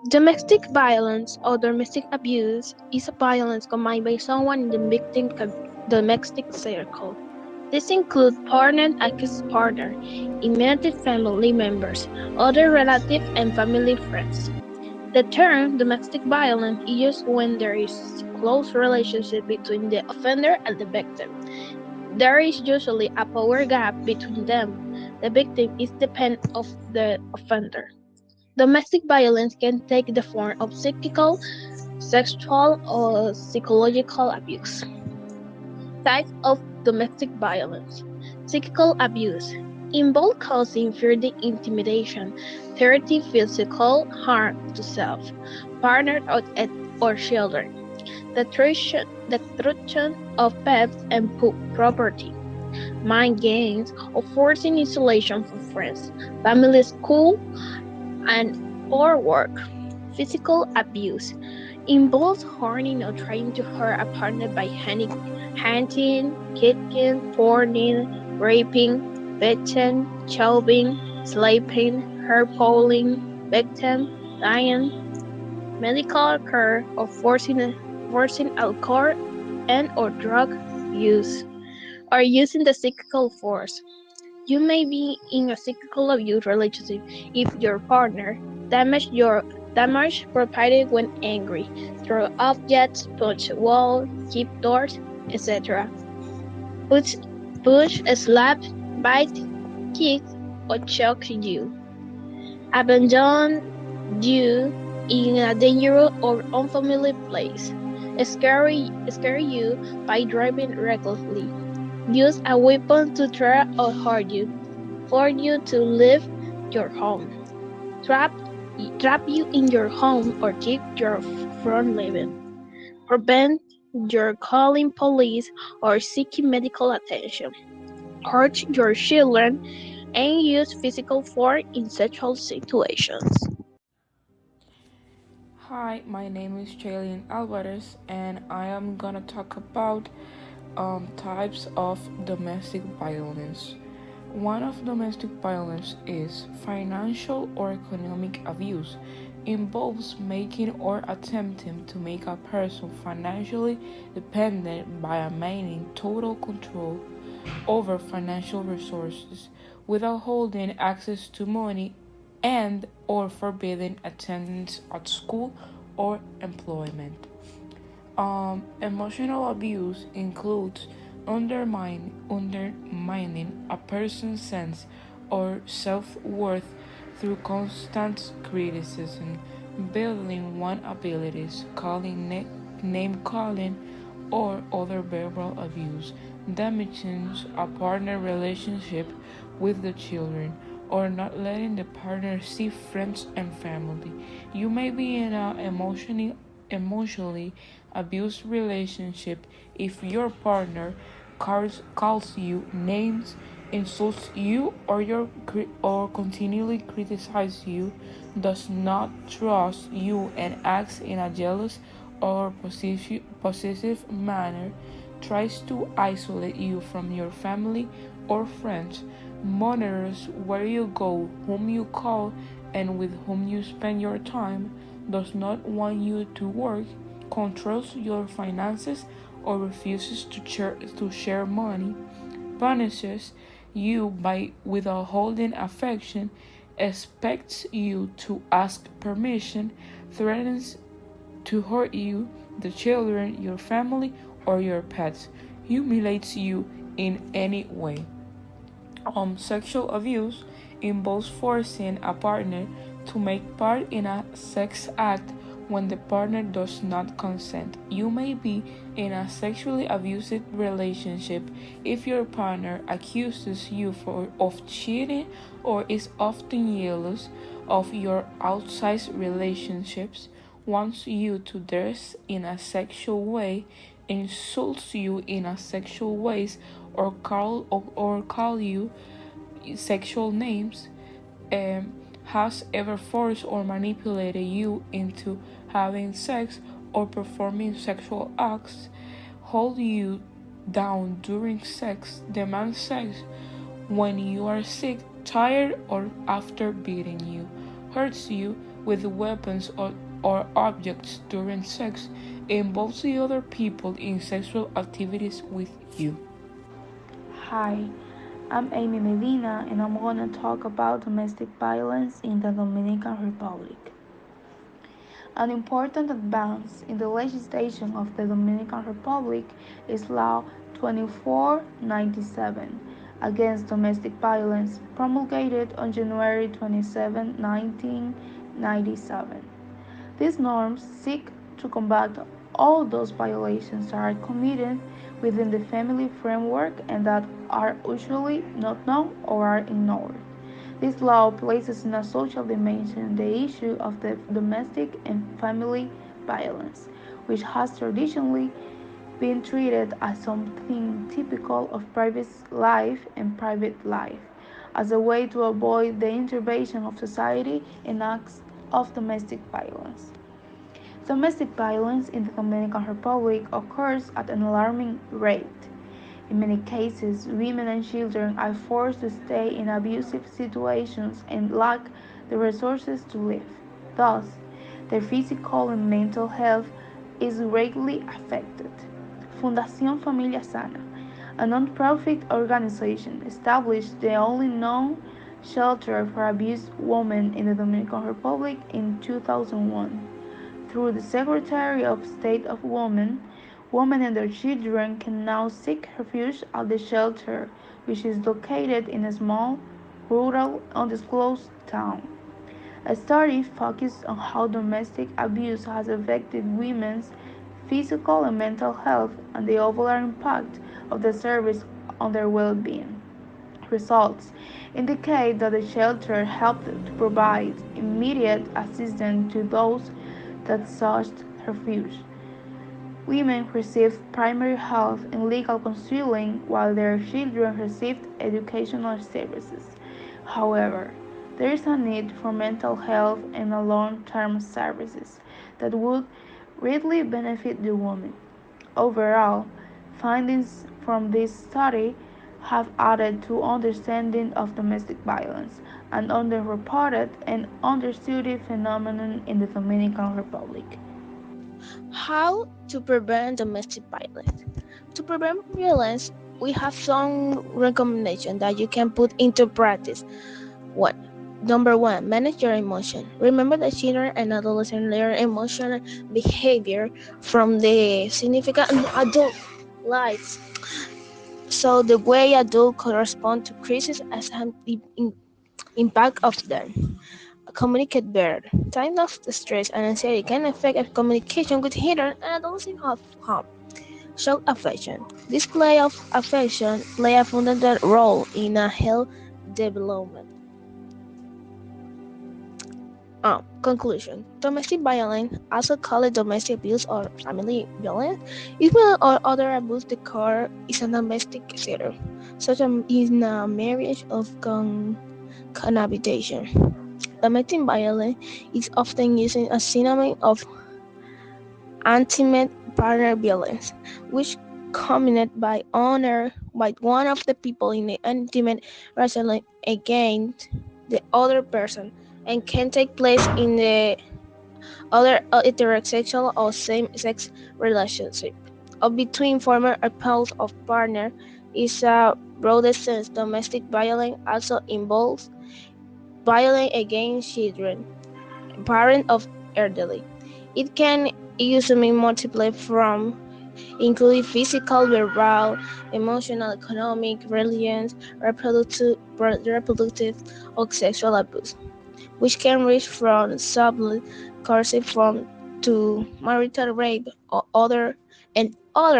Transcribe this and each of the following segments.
Domestic violence or domestic abuse is a violence committed by someone in the victim domestic circle. This includes partner, ex-partner, immediate family members, other relatives, and family friends. The term domestic violence is used when there is a close relationship between the offender and the victim. There is usually a power gap between them. The victim is the pen of the offender. Domestic violence can take the form of physical, sexual, or psychological abuse. Types of domestic violence. Physical abuse involves causing further intimidation, threatening physical harm to self, partner, or children. Destruction of pets and property. Mind games or forcing isolation from friends, family, school, and or work. Physical abuse involves harming or trying to hurt a partner by hunting, kicking, thwarting, raping, beating, chopping, slapping, hair pulling, victim, dying, medical care, or forcing alcohol and or drug use, or using the physical force. You may be in a physical abuse relationship if your partner damage property when angry, throw objects, punch a wall, keep doors, etc. Push, slap, bite, kick, or choke you. Abandon you in a dangerous or unfamiliar place. Scare you by driving recklessly. Use a weapon to try or hurt you. Force you to leave your home. Trap, trap you in your home or keep you from leaving. Prevent your calling police or seeking medical attention. Hurt your children and use physical force in sexual situations. Hi, my name is Jalen Alvarez, and I am gonna talk about types of domestic violence. One of domestic violence is financial or economic abuse. Involves making or attempting to make a person financially dependent by maintaining total control over financial resources without holding access to money and or forbidding attendance at school or employment. Emotional abuse includes undermining a person's sense or self-worth through constant criticism, belittling one's abilities, name calling, or other verbal abuse, damaging a partner relationship with the children, or not letting the partner see friends and family. You may be in an emotionally abused relationship if your partner calls you names, insults you, or continually criticizes you, does not trust you, and acts in a jealous or possessive manner, tries to isolate you from your family or friends, monitors where you go, whom you call, and with whom you spend your time, does not want you to work, controls your finances, or refuses to share money, punishes you by withholding affection, expects you to ask permission, threatens to hurt you, the children, your family, or your pets, humiliates you in any way. Sexual abuse involves forcing a partner to make part in a sex act when the partner does not consent. You may be in a sexually abusive relationship if your partner accuses you of cheating or is often jealous of your outside relationships, wants you to dress in a sexual way, insults you in a sexual ways, or call you sexual names, um, has ever forced or manipulated you into having sex or performing sexual acts, hold you down during sex, demand sex when you are sick, tired, or after beating you, hurts you, with weapons or objects during sex involves the other people in sexual activities with you. Hi, I'm Amy Medina and I'm going to talk about domestic violence in the Dominican Republic. An important advance in the legislation of the Dominican Republic is Law 2497 against domestic violence, promulgated on January 27, 1997. These norms seek to combat all those violations that are committed within the family framework and that are usually not known or are ignored. This law places in a social dimension the issue of the domestic and family violence, which has traditionally been treated as something typical of private life and private life, as a way to avoid the intervention of society in acts of domestic violence. Domestic violence in the Dominican Republic occurs at an alarming rate. In many cases, women and children are forced to stay in abusive situations and lack the resources to live. Thus, their physical and mental health is greatly affected. Fundación Familia Sana, a non-profit organization, established the only known shelter for abused women in the Dominican Republic in 2001. Through the Secretary of State of Women, women and their children can now seek refuge at the shelter, which is located in a small, rural, undisclosed town. A study focused on how domestic abuse has affected women's physical and mental health and the overall impact of the service on their well-being. Results indicate that the shelter helped to provide immediate assistance to those that sought refuge. Women received primary health and legal counseling while their children received educational services. However, there is a need for mental health and long-term services that would greatly benefit the women. Overall, findings from this study have added to understanding of domestic violence, an underreported and understudied phenomenon in the Dominican Republic. How to prevent domestic violence? To prevent violence, we have some recommendations that you can put into practice. One, Number one, manage your emotion. Remember that children and adolescents learn emotional behavior from the significant adult lives. So the way adults correspond to crisis has an impact of them. Communicate better. Times of stress and anxiety can affect communication with children and adults in home. Show affection. Display of affection play a fundamental role in a health development. Conclusion. Domestic violence, also called domestic abuse or family violence, is when or other abuse the core is a domestic setting, such as in a marriage of cohabitation. Domestic violence is often used as a synonym of intimate partner violence, which committed by one of the people in the intimate relationship against the other person and can take place in the other heterosexual or same-sex relationship or between former spouse or partner. Is a broader sense. Domestic violence also involves violence against children, parent of elderly. It can usually multiply from including physical, verbal, emotional, economic, religious, reproductive, or sexual abuse, which can range from subtle coercive form to marital rape or other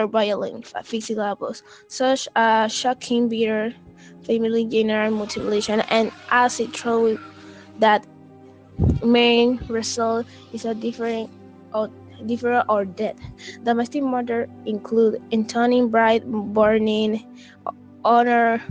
violent physical abuse, such as shocking, bitter, family general mutilation, and acid throwing that main result is a different or death. Domestic murder include intoning, bride burning, honor